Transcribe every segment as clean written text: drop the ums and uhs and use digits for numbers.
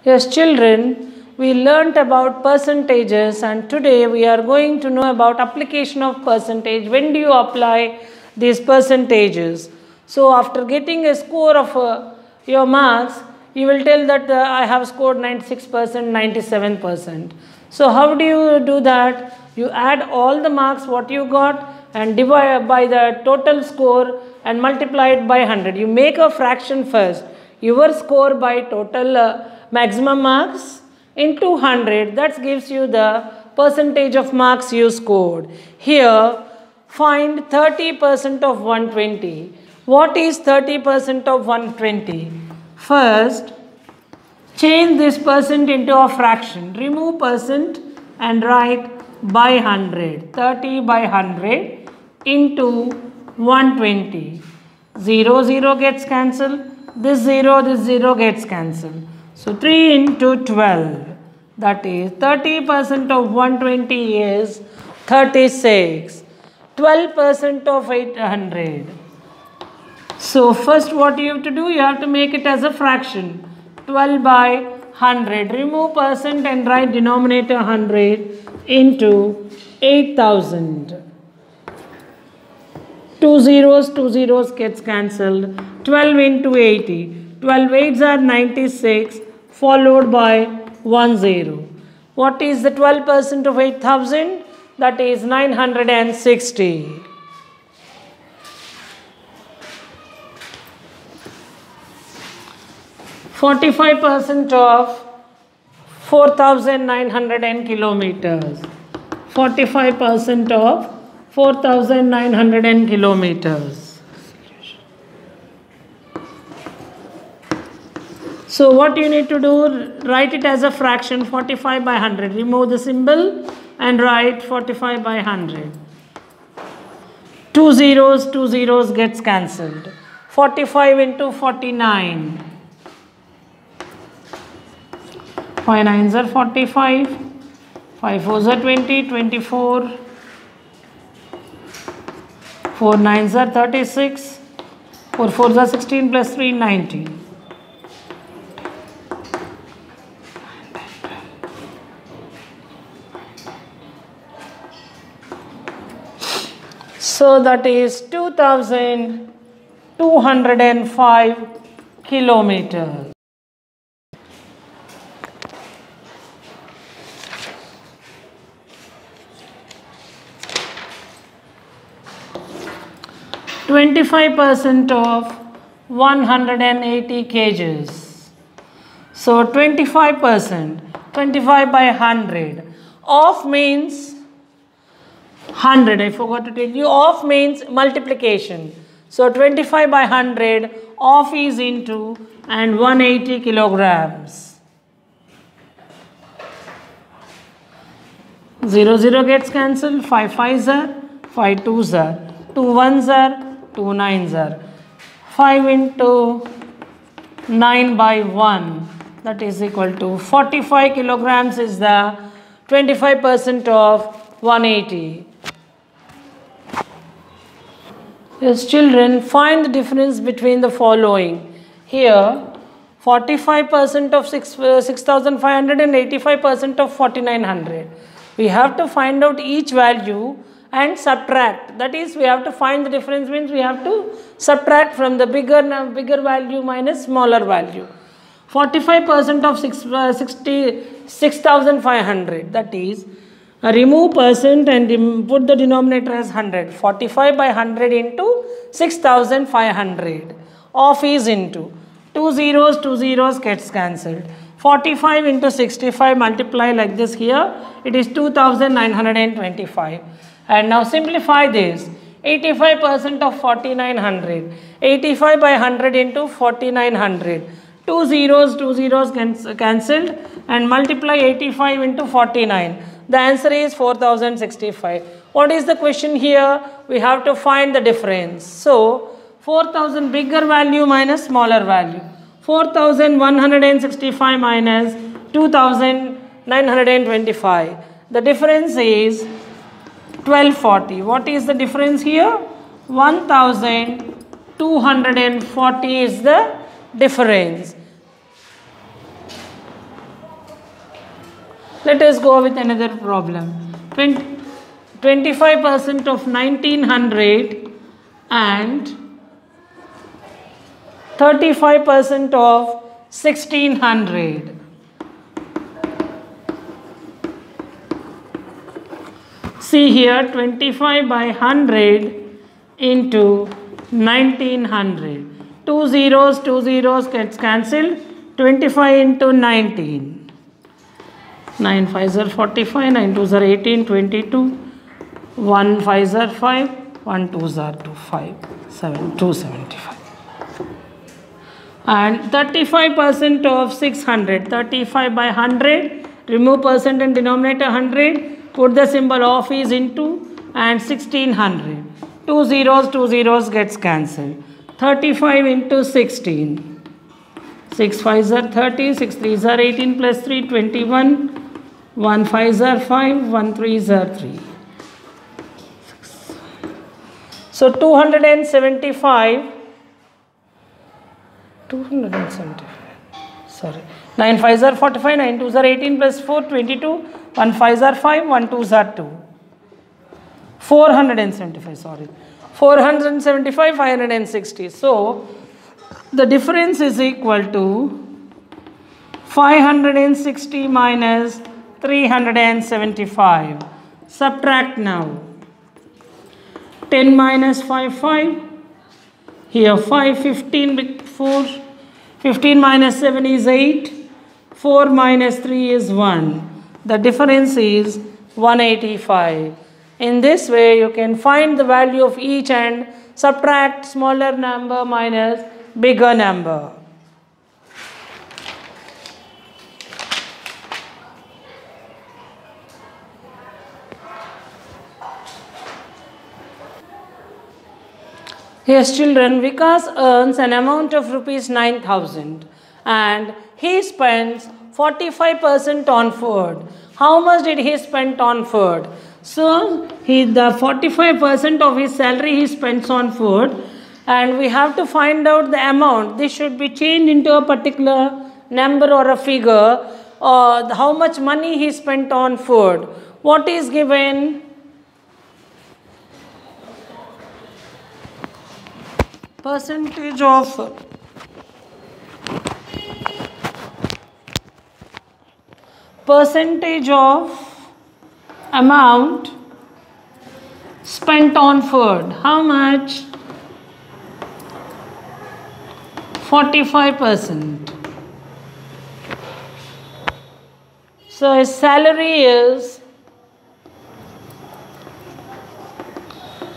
Yes, children, we learnt about percentages and today we are going to know about application of percentage. When do you apply these percentages? So, after getting a score of your marks, you will tell that I have scored 96%, 97%. So, how do you do that? You add all the marks what you got and divide by the total score and multiply it by 100. You make a fraction first. Your score by total maximum marks into 100, that gives you the percentage of marks you scored. Here, find 30% of 120. What is 30% of 120? First, change this percent into a fraction. Remove percent and write by 100. 30 by 100 into 120. 0, 0 gets cancelled. This 0 gets cancelled. So 3 into 12, that is 30% of 120 is 36. 12% of 800. So first what you have to do, you have to make it as a fraction. 12 by 100. Remove percent and write denominator 100 into 8000. 2 zeros gets cancelled. 12 into 80. 12 8s are 96 followed by 1 0. What is the 12% of 8000? That is 960. %45 of 4,900 kilometers. 45% of 4,900 kilometers. So what you need to do, write it as a fraction 45 by 100. Remove the symbol and write 45 by 100. 2 zeros gets cancelled. 45 into 49. 5 9s are 45. 5 4s are 20, 24. 4 9s are 36. 4 4s are 16 plus 3, 19. So that is 2,205 kilometers. %25 of 180 kgs. So 25%, 25 by 100. Of means 100, I forgot to tell you, of means multiplication. So 25 by 100, of is into and 180 kilograms. 0 gets cancelled, 5 5s are, 5 2s are, 2 1s are, 2 9s are. 5 into 9 by 1, that is equal to 45 kilograms is the 25% of 180. Yes, children, find the difference between the following. Here, 45% of 6,500 and 85% of 4,900. We have to find out each value and subtract. That is, we have to find the difference means we have to subtract from the bigger value minus smaller value. 45% of 6,500. That is, remove percent and put the denominator as 100. 45 by 100 into 6,500. Of is into 2 zeros gets cancelled. 45 into 65 multiply like this here. It is 2,925. And now simplify this. 85% of 4,900. 85 by 100 into 4,900. 2 zeros cancelled and multiply 85 into 49. The answer is 4,065. What is the question here? We have to find the difference. So, 4,000 bigger value minus smaller value. 4,165 minus 2,925. The difference is 1240. What is the difference here? 1,240 is the difference. Let us go with another problem. 25% of 1900 and 35% of 1600. See here, 25 by 100 into 1900. Two zeros gets cancelled. 25 into 19. 9 5s are 45, 9 2s are 18, 22. 1 5s are 5, 1 2s are 2, 5, 7, 275. And 35% of 600. 35 by 100. Remove percent and denominator 100. Put the symbol of is into and 1600. Two zeros gets cancelled. 35 into 16. 6 5s are 30, 6 3s are 18 plus 3, 21. 1 5s are 5, 1 3s are 3. So 275. Sorry. 9 5s are 45, 9 2s are 18 plus 4, 22. 1 5s are 5, 1 2s are 2. 475, sorry. 475, 560. So, the difference is equal to 560 minus 375. Subtract now. 10 minus 5, 5. Here 5, 15, 4. 15 minus 7 is 8. 4 minus 3 is 1. The difference is 185. In this way, you can find the value of each and subtract smaller number minus bigger number. Yes, children, Vikas earns an amount of rupees 9,000 and he spends 45% on food. How much did he spend on food? So, the 45% of his salary he spends on food, and we have to find out the amount. This should be changed into a particular number or a figure, or how much money he spent on food. What is given? Percentage of amount spent on food. How much? 45%. So his salary is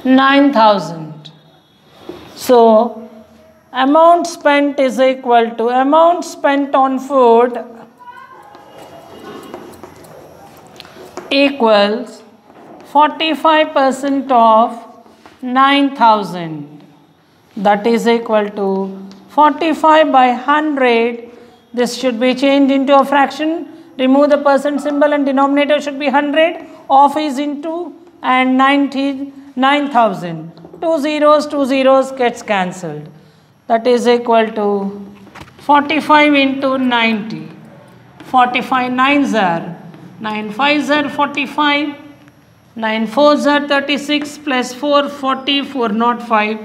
9,000. So amount spent is equal to amount spent on food equals 45% of 9,000. That is equal to 45 by 100. This should be changed into a fraction. Remove the percent symbol and denominator should be 100. Off is into and 9,000. Two zeros gets cancelled. That is equal to 45 into 90. 45 9s are 9 5s are 45. 9 4s are 36 plus 4 40, 405.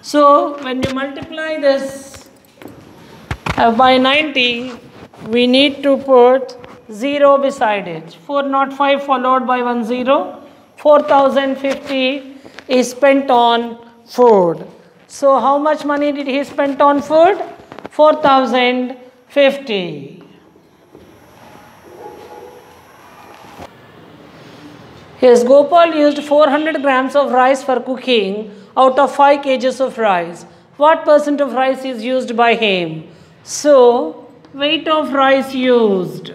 So when you multiply this by 90, we need to put 0 beside it. 405 followed by 1 0. 4050 is spent on food. So how much money did he spend on food? 4050. Yes, Gopal used 400 grams of rice for cooking out of 5 kgs of rice. What percent of rice is used by him? So, weight of rice used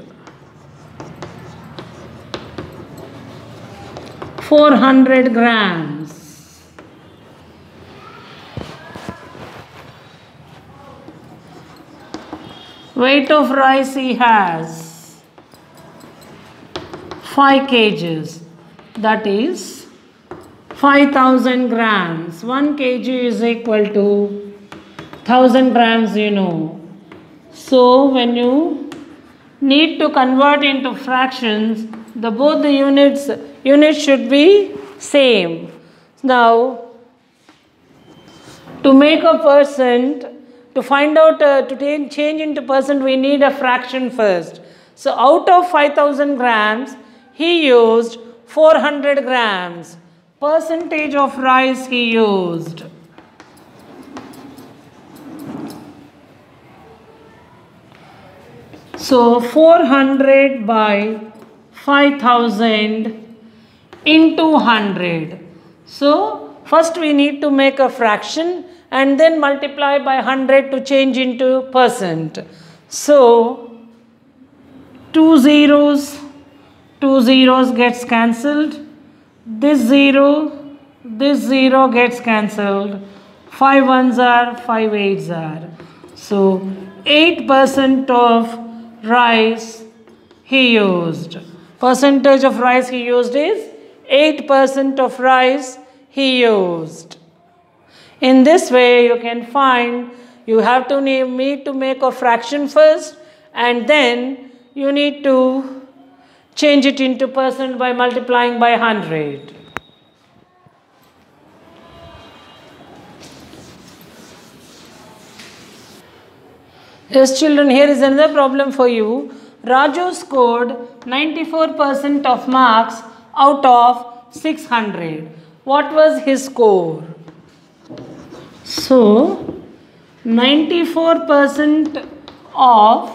400 grams. Weight of rice he has 5 kgs. That is 5,000 grams. 1 kg is equal to 1,000 grams, you know. So when you need to convert into fractions, both the units should be same. Now, to make a percent, to find out, to change into percent, we need a fraction first. So out of 5000 grams, he used 400 grams. Percentage of rice he used. So 400 by 5000 into 100. So first we need to make a fraction and then multiply by 100 to change into percent. So 2 zeros gets cancelled. This zero gets cancelled. 5 ones are, 5 eights are. So 8% of rice he used. Percentage of rice he used is 8% of rice he used. In this way you can find, you have to need to make a fraction first and then you need to change it into percent by multiplying by 100. Yes children, here is another problem for you. Raju scored 94% of marks out of 600. What was his score? So 94% of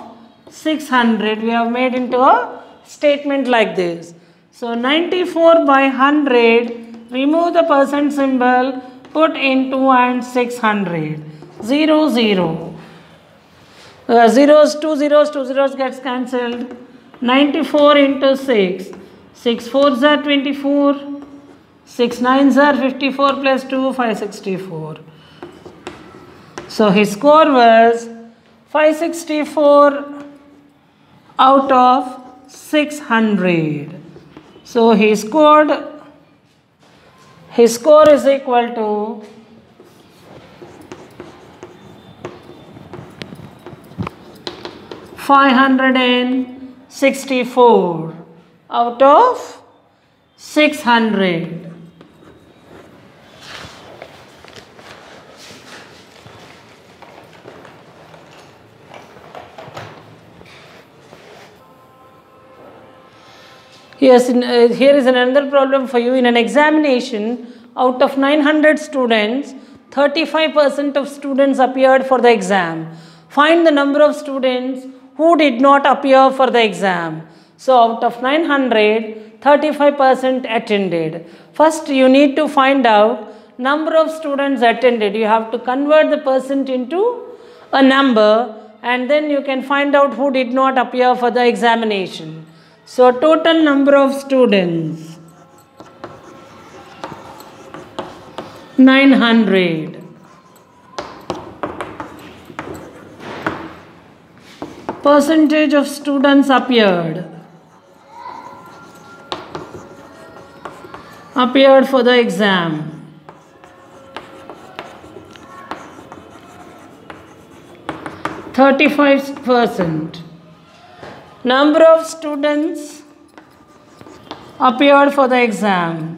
600 we have made into a statement like this. So 94 by 100, remove the percent symbol, put into and 600. 0, 0. Two zeros gets cancelled. 94 into 6. 6 4s are 24. 6 9s are 54 plus 2, 564. So his score was 564 out of 600. So his score is equal to 564 out of 600. Yes, here is another problem for you. In an examination, out of 900 students, 35% of students appeared for the exam. Find the number of students who did not appear for the exam. So out of 900, 35% attended. First you need to find out number of students attended. You have to convert the percent into a number and then you can find out who did not appear for the examination. So total number of students 900. Percentage of students appeared for the exam. %. Number of students appeared for the exam.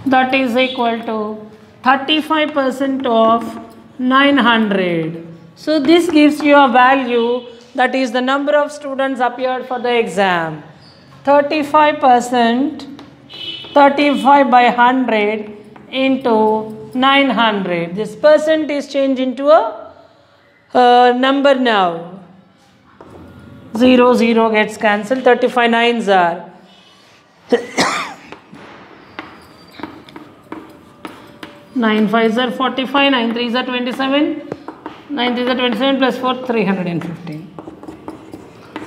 That is equal to 35% of 900. So this gives you a value, that is the number of students appeared for the exam. 35%, 35 by 100 into 900. This percent is changed into a number now. 0, 0 gets cancelled. 35 9s are. 9 5s are 45, 9 3s are 27, 9 3s are 27 plus 4, 315.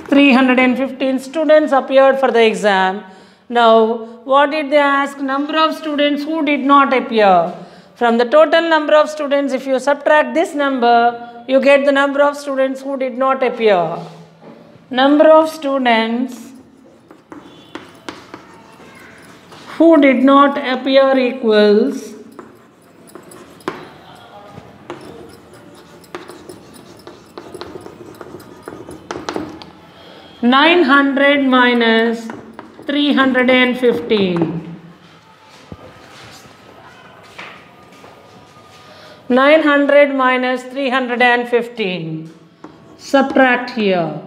315 students appeared for the exam. Now, what did they ask? Number of students who did not appear. From the total number of students, if you subtract this number, you get the number of students who did not appear. Number of students who did not appear equals 900 minus 315. 900 minus 315. Subtract here.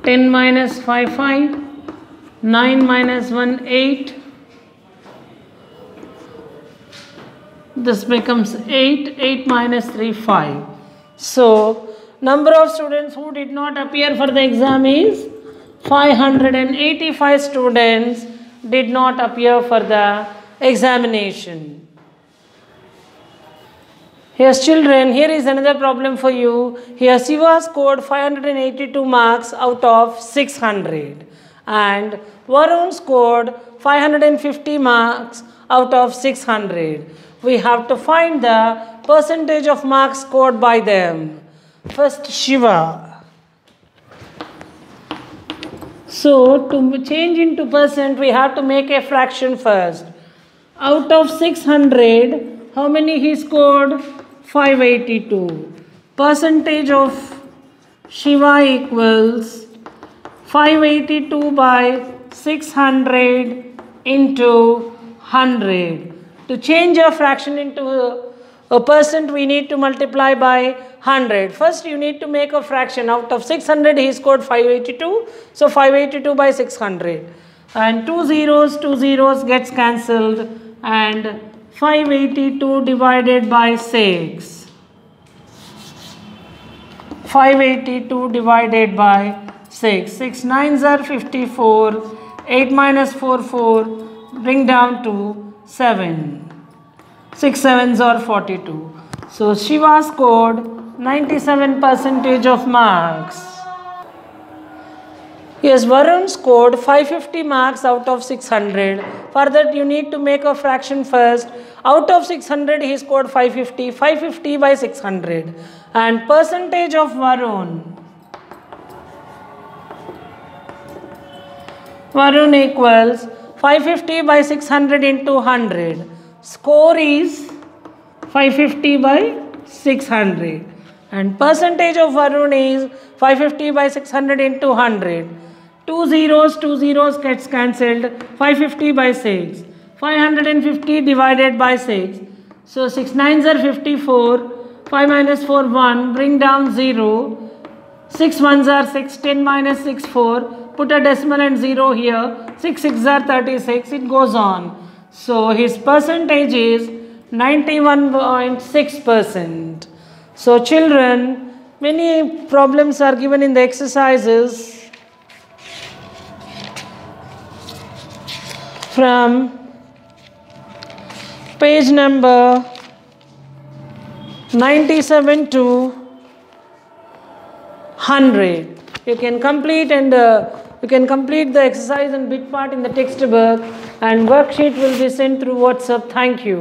10 minus 5, 5. 9 minus 1, 8. This becomes 8. 8 minus 3, 5. So, number of students who did not appear for the exam is 585 students did not appear for the examination. Yes, children, here is another problem for you. Here Shiva scored 582 marks out of 600 and Varun scored 550 marks out of 600. We have to find the percentage of marks scored by them. First, Shiva. So, to change into percent, we have to make a fraction first. Out of 600, how many he scored? 582. Percentage of Shiva equals 582 by 600 into 100. To change a fraction into a percent, we need to multiply by 100. First, you need to make a fraction. Out of 600, he scored 582. So, 582 by 600. And two zeros gets cancelled. And 582 divided by 6. 582 divided by 6. 6 9s are 54. 8 minus 4, 4. Bring down to 7. 6 7s are 42. So, Shiva scored 97% of marks. Yes, Varun scored 550 marks out of 600. For that, you need to make a fraction first. Out of 600, he scored 550. 550 by 600. And percentage of Varun. Varun equals 550 by 600 into 100. Score is 550 by 600. And percentage of Varun is 550 by 600 into 100. Two zeros gets cancelled. 550 by 6. 550 divided by 6. So 6 9s are 54. 5 minus 4 1. Bring down 0. 6 1s are 6. 10 minus 6 4. Put a decimal and 0 here. 6 6s are 36. It goes on. So his percentage is 91.6%. So children, many problems are given in the exercises from page number 97 to 100. You can complete the exercise and bit part in the textbook, and worksheet will be sent through WhatsApp. Thank you.